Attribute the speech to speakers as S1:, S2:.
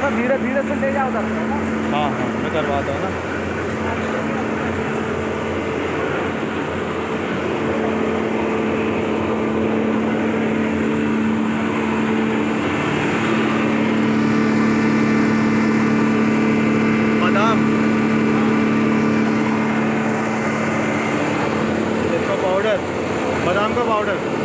S1: थोड़ा धीरे धीरे से ले जाओ उधर से, है ना।
S2: हाँ हाँ मैं करवाता हूँ ना। बादाम, इसका पाउडर, बादाम का पाउडर।